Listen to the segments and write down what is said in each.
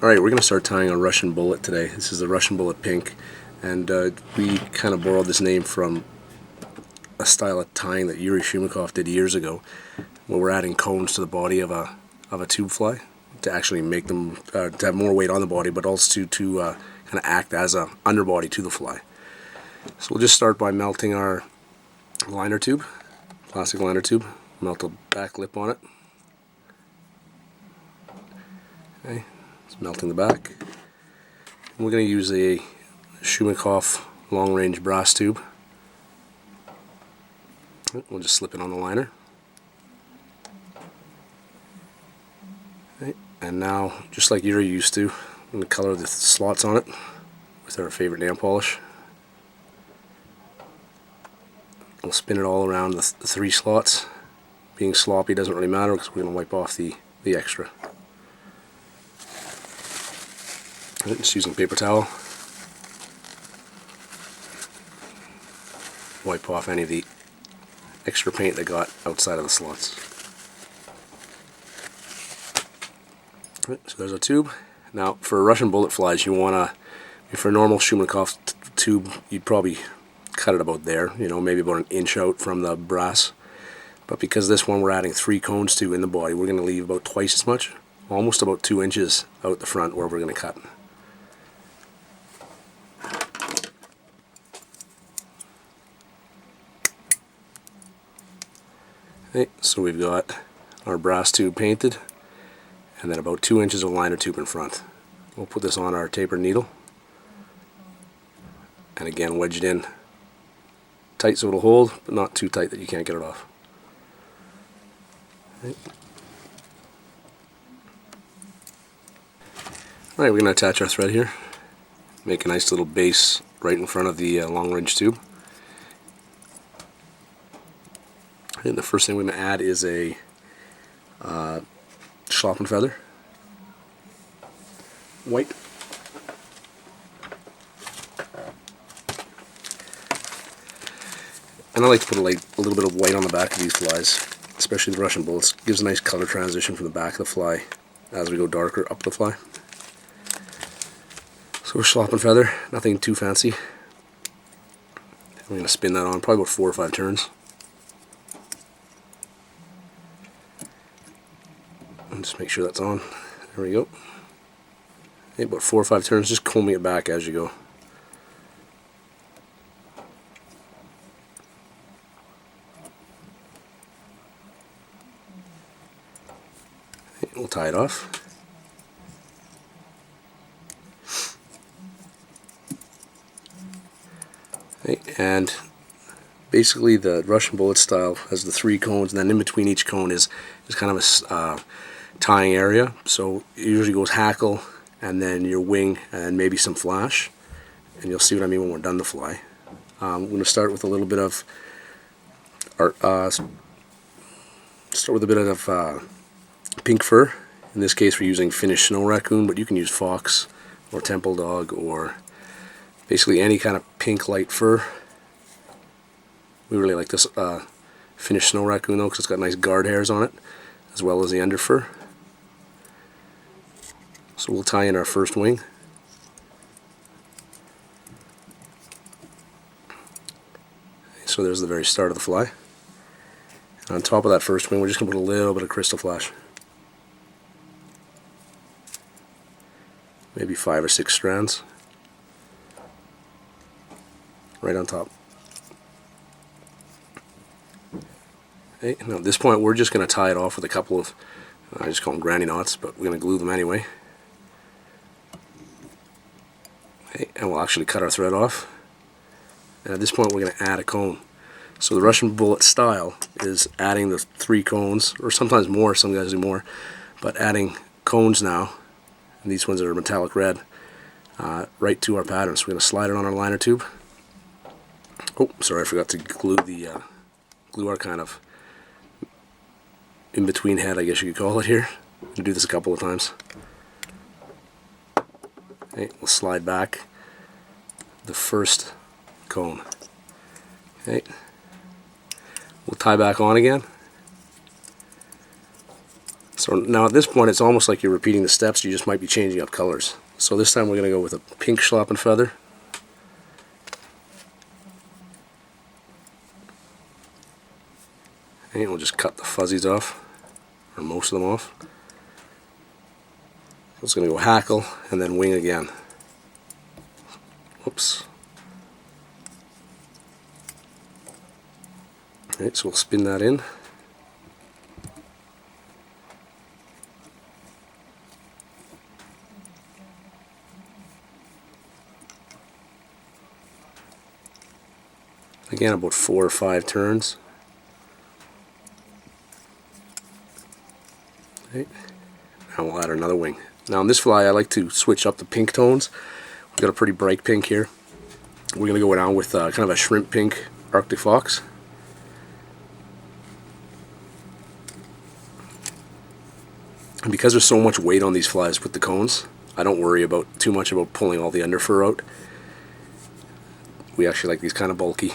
Alright, we're going to start tying a Russian bullet today. This is the Russian bullet pink, and we kind of borrowed this name from a style of tying that Yuri Shumikov did years ago, where we're adding cones to the body of a tube fly to actually make them to have more weight on the body, but also to kind of act as a underbody to the fly. So we'll just start by melting our liner tube, plastic liner tube. Melt the back lip on it. Okay. Melting the back. We're going to use a Shumikov long-range brass tube. We'll just slip it on the liner. Okay. And now, just like Yuri used to, I'm going to color the slots on it with our favorite nail polish. We'll spin it all around the three slots. Being sloppy doesn't really matter because we're going to wipe off the extra. Just using paper towel, wipe off any of the extra paint that got outside of the slots. Right, so there's our tube. Now for Russian bullet flies, you want to, for a normal Shumikov tube, you'd probably cut it about there, maybe about an inch out from the brass. But because this one we're adding 3 cones to in the body, we're going to leave about twice as much, almost about 2 inches out the front where we're going to cut. Okay, so we've got our brass tube painted, and then about 2 inches of liner tube in front. We'll put this on our tapered needle, and again wedge it in tight so it'll hold, but not too tight that you can't get it off. Okay. Alright, we're going to attach our thread here. Make a nice little base right in front of the long range tube. And the first thing we're going to add is a schlop feather, white. And I like to put a little bit of white on the back of these flies, especially the Russian bullets. Gives a nice color transition from the back of the fly as we go darker up the fly. So we're schlop feather, nothing too fancy. I'm going to spin that on probably about 4 or 5 turns. And just make sure that's on. There we go. Okay, about 4 or 5 turns, just combing it back as you go. Okay, we'll tie it off. Okay, and basically the Russian bullet style has the 3 cones, and then in between each cone is kind of a tying area. So it usually goes hackle, and then your wing, and maybe some flash, and you'll see what I mean when we're done the fly. I'm going to start with a little bit of pink fur. In this case we're using Finnish snow raccoon, but you can use fox or temple dog or basically any kind of pink light fur. We really like this Finnish snow raccoon though, because it's got nice guard hairs on it, as well as the under fur. So we'll tie in our first wing. So there's the very start of the fly. And on top of that first wing, we're just going to put a little bit of crystal flash. Maybe 5 or 6 strands. Right on top. Okay, now at this point we're just going to tie it off with a couple of, I just call them granny knots, but we're going to glue them anyway. Okay, and we'll actually cut our thread off. And at this point we're going to add a cone. So the Russian bullet style is adding the 3 cones, or sometimes more, some guys do more, but adding cones now, and these ones are metallic red, right to our pattern. So we're going to slide it on our liner tube. Oh, sorry, I forgot to glue our kind of in-between head, I guess you could call it here. We'll do this a couple of times. Okay, we'll slide back the first cone. Okay, we'll tie back on again, So now at this point it's almost like you're repeating the steps, you just might be changing up colors. So this time we're going to go with a pink schlappen feather. And we'll just cut the fuzzies off, or most of them off. It's going to go hackle and then wing again. Whoops. Alright, so we'll spin that in. Again, about 4 or 5 turns. Okay. Now we'll add another wing. Now on this fly I like to switch up the pink tones. We've got a pretty bright pink here. We're going to go down with kind of a shrimp pink Arctic Fox. And because there's so much weight on these flies with the cones, I don't worry too much about pulling all the underfur out. We actually like these kind of bulky.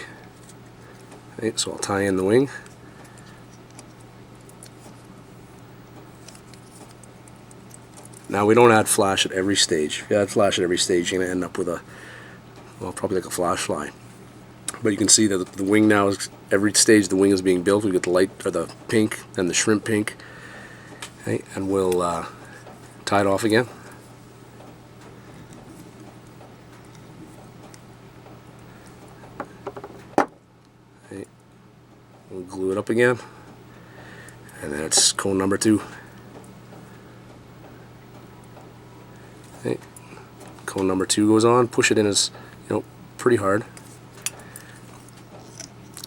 Okay, so I'll tie in the wing. Now we don't add flash at every stage. If you add flash at every stage, you're going to end up with probably like a flash fly. But you can see that the wing now is, every stage the wing is being built. We get the light, or the pink, and the shrimp pink. Okay, and we'll tie it off again. Okay, we'll glue it up again, and then it's cone number 2. Okay, cone number 2 goes on. Push it in as pretty hard,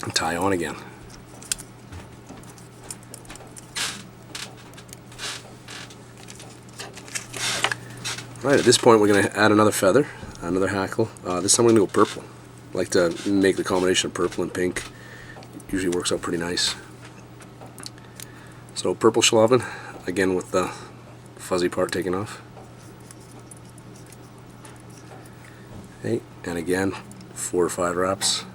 and tie on again. Right, at this point we're going to add another feather, another hackle. This time we're going to go purple. I like to make the combination of purple and pink. Usually works out pretty nice. So purple schlappen, again with the fuzzy part taken off. Okay, and again 4 or 5 wraps.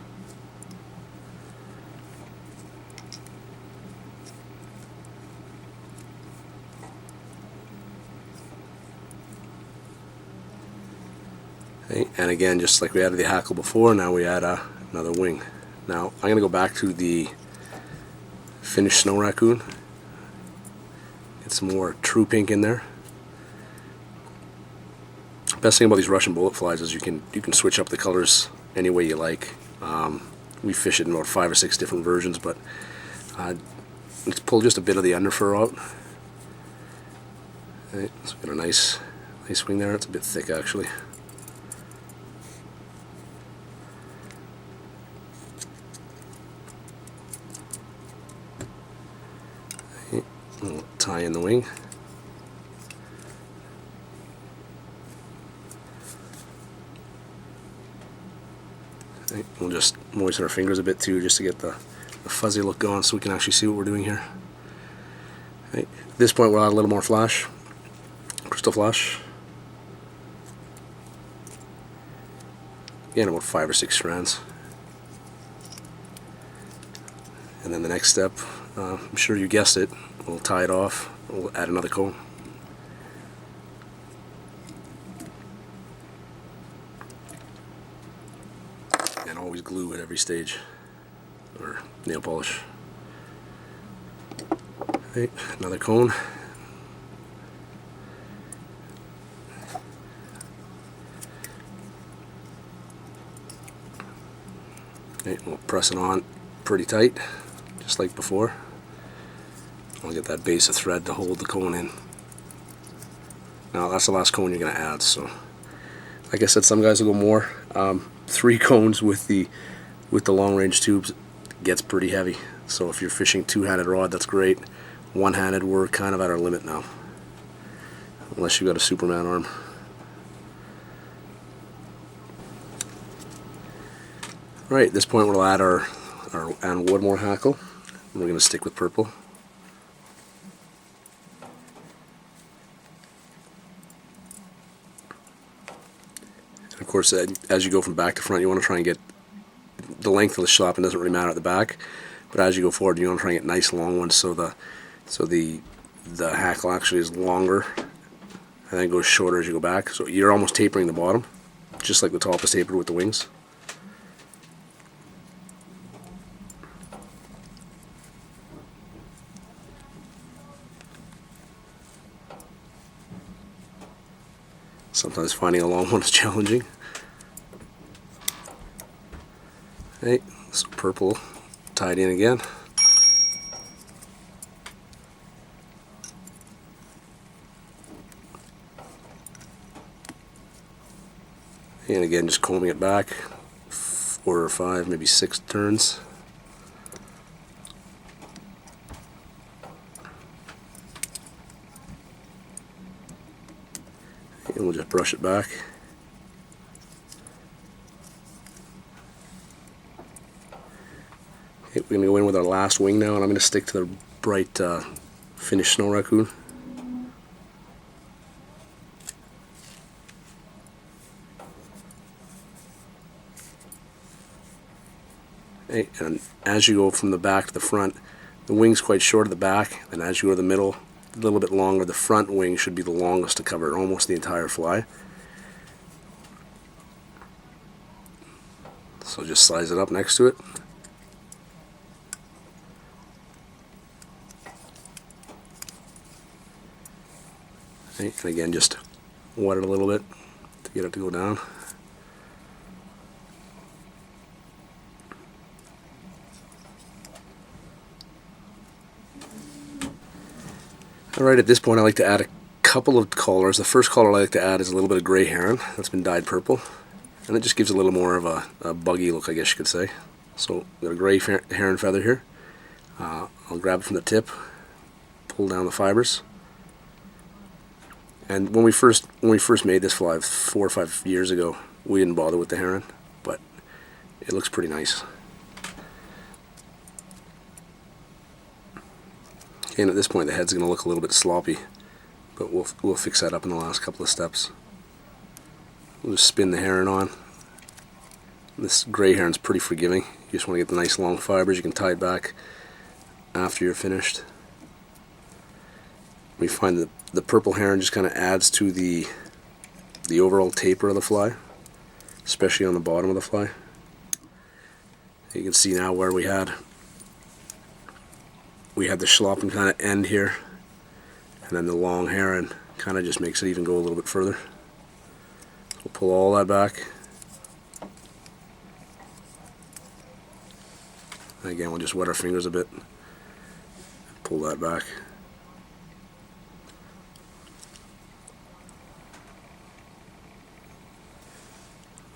Okay, and again, just like we added the hackle before, now we add another wing. Now I'm going to go back to the finished snow raccoon. Get some more true pink in there. Best thing about these Russian bullet flies is you can switch up the colors any way you like. We fish it in about 5 or 6 different versions, but let's pull just a bit of the underfur out. Okay, so we got a nice wing there. It's a bit thick actually. Okay, we'll tie in the wing. We'll just moisten our fingers a bit too, just to get the fuzzy look going, so we can actually see what we're doing here. Okay. At this point we'll add a little more flash, crystal flash. Again, about 5 or 6 strands. And then the next step, I'm sure you guessed it, we'll tie it off, we'll add another cone. And always glue at every stage, or nail polish. Okay, another cone. Okay, we'll press it on pretty tight, just like before. I'll get that base of thread to hold the cone in. Now that's the last cone you're going to add, so like I said, some guys will go more. 3 cones with the long range tubes gets pretty heavy, so if you're fishing 2-handed rod, that's great. 1-handed, we're kind of at our limit now, unless you've got a Superman arm. Right, at this point we'll add our Ann Woodmore hackle. We're going to stick with purple. And of course, as you go from back to front, you want to try and get the length of the schlappen. Doesn't really matter at the back, but as you go forward, you want to try and get nice long ones, so the the hackle actually is longer and then goes shorter as you go back. So you're almost tapering the bottom, just like the top is tapered with the wings. Sometimes finding a long one is challenging. Okay, so purple tied in again. And again, just combing it back 4 or 5, maybe 6 turns. And we'll just brush it back. Okay, we're going to go in with our last wing now, and I'm going to stick to the bright finished snow raccoon. Okay, and as you go from the back to the front, the wing's quite short at the back, and as you go to the middle, a little bit longer. The front wing should be the longest to cover almost the entire fly. So just size it up next to it. Okay, and again, just wet it a little bit to get it to go down. Alright, at this point I like to add a couple of colors. The first color I like to add is a little bit of gray heron that's been dyed purple, and it just gives a little more of a buggy look, I guess you could say. So we've got a gray heron feather here. I'll grab it from the tip, pull down the fibers, and when we first made this fly 4 or 5 years ago, we didn't bother with the heron, but it looks pretty nice. And at this point the head's going to look a little bit sloppy, but we'll fix that up in the last couple of steps. We'll just spin the heron on. This gray heron's pretty forgiving. You just want to get the nice long fibers. You can tie it back after you're finished. We find that the purple heron just kind of adds to the overall taper of the fly, especially on the bottom of the fly. You can see now where we had the schloppen kind of end here, and then the long heron kind of just makes it even go a little bit further. We'll pull all that back. And again, we'll just wet our fingers a bit, pull that back.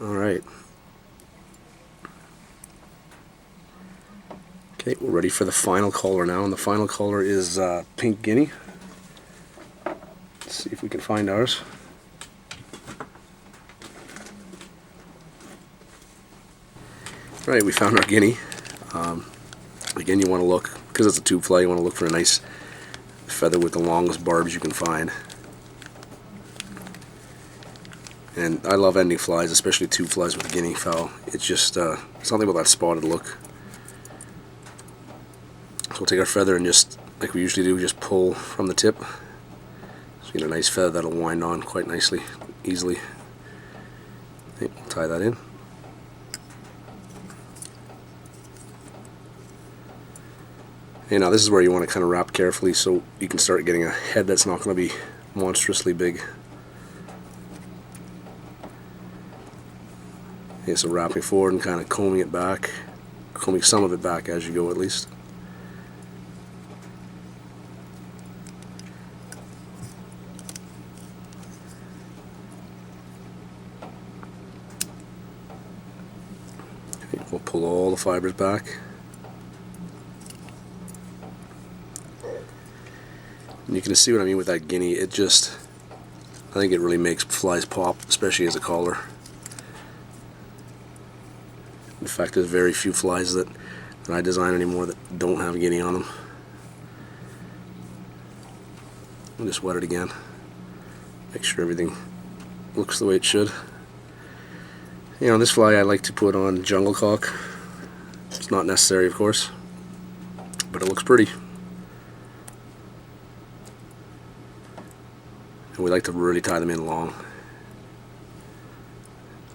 Alright. Okay, we're ready for the final color now, and the final color is pink guinea. Let's see if we can find ours. Right, we found our guinea. Again, you want to look, because it's a tube fly, you want to look for a nice feather with the longest barbs you can find. And I love ending flies, especially tube flies with guinea fowl. It's just something about that spotted look. So we'll take our feather and just, like we usually do, just pull from the tip. So you get a nice feather that'll wind on quite nicely, easily. Okay, we'll tie that in. Okay, now this is where you want to kind of wrap carefully so you can start getting a head that's not going to be monstrously big. Okay, so wrapping forward and kind of combing it back, combing some of it back as you go at least. Okay, we'll pull all the fibers back. And you can see what I mean with that guinea. It just, I think it really makes flies pop, especially as a caller. In fact, there's very few flies that I design anymore that don't have guinea on them. I'll just wet it again. Make sure everything looks the way it should. You know, this fly I like to put on jungle cock. It's not necessary, of course, but it looks pretty. And we like to really tie them in long,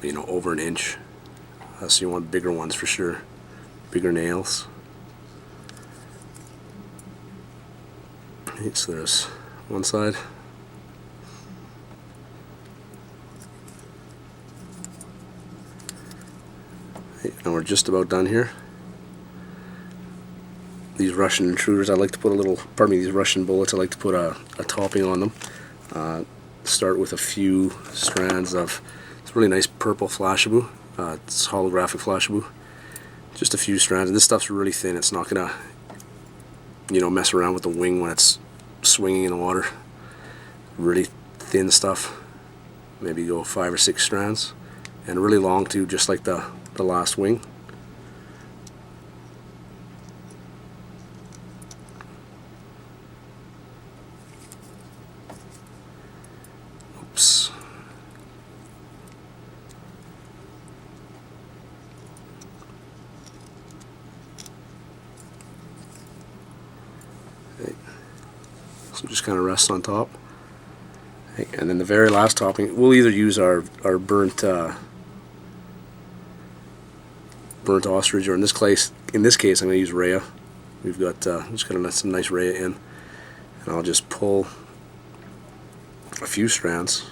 you know, over an inch. So you want bigger ones for sure, bigger nails. Okay, so there's one side. Okay, and we're just about done here. These Russian intruders, I like to put a little, pardon me, these Russian bullets, I like to put a topping on them. Start with a few strands of, it's a really nice purple Flashaboo. It's holographic Flashaboo. Just a few strands, and this stuff's really thin. It's not gonna, you know, mess around with the wing when it's swinging in the water. Really thin stuff. Maybe go 5 or 6 strands, and really long too, just like the last wing. Oops. Okay. So just kind of rest on top. Okay. And then the very last topping, we'll either use our burnt ostrich, or in this case I'm going to use rhea. We've got just got some nice rhea in, and I'll just pull a few strands,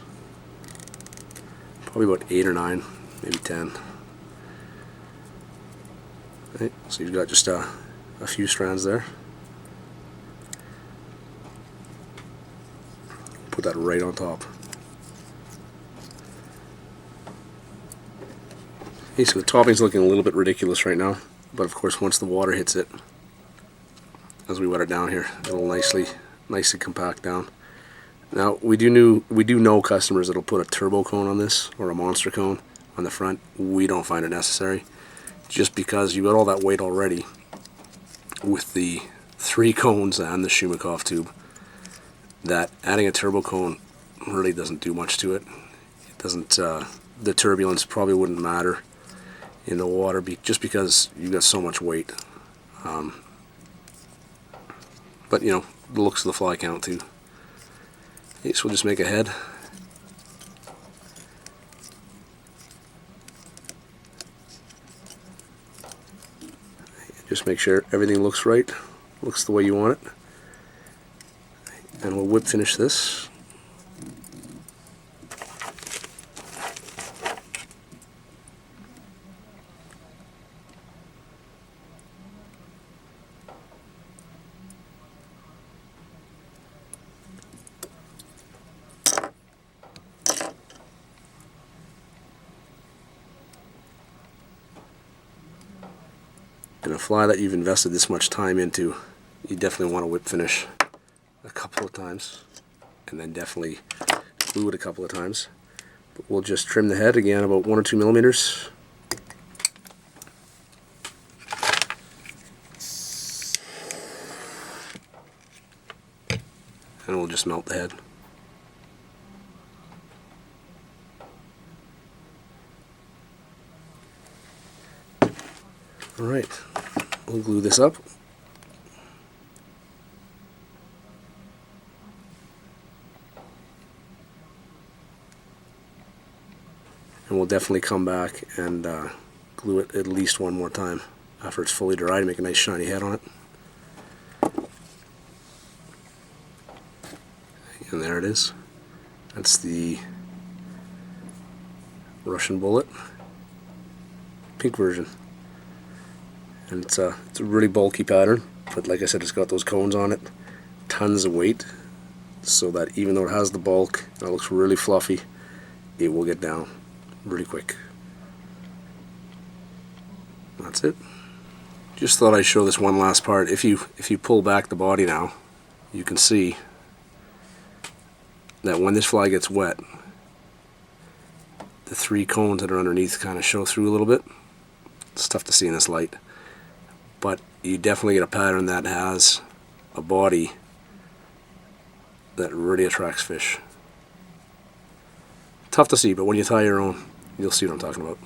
probably about 8 or 9, maybe 10. Okay, so you've got just a few strands there. Put that right on top. Okay, so the topping's looking a little bit ridiculous right now, but of course once the water hits it, as we wet it down here, it'll nicely compact down. Now we do know customers that'll put a turbo cone on this, or a monster cone on the front. We don't find it necessary, just because you got all that weight already with the 3 cones and the Shumikov tube, that adding a turbo cone really doesn't do much to it. It doesn't. The turbulence probably wouldn't matter in the water, just because you've got so much weight. But you know, the looks of the fly count too. Okay, so we'll just make a head. Just make sure everything looks right, looks the way you want it. And we'll whip finish this. And a fly that you've invested this much time into, you definitely want to whip finish a couple of times, and then definitely glue it a couple of times. But we'll just trim the head again about 1 or 2 millimeters. And we'll just melt the head. Alright, we'll glue this up. And we'll definitely come back and glue it at least one more time after it's fully dry to make a nice shiny head on it. And there it is. That's the Russian bullet pink version. And it's a really bulky pattern, but like I said, it's got those cones on it, tons of weight, so that even though it has the bulk and it looks really fluffy, it will get down really quick. That's it. Just thought I'd show this one last part. If you pull back the body now, you can see that when this fly gets wet, the 3 cones that are underneath kind of show through a little bit. It's tough to see in this light, but you definitely get a pattern that has a body that really attracts fish. Tough to see, but when you tie your own, you'll see what I'm talking about.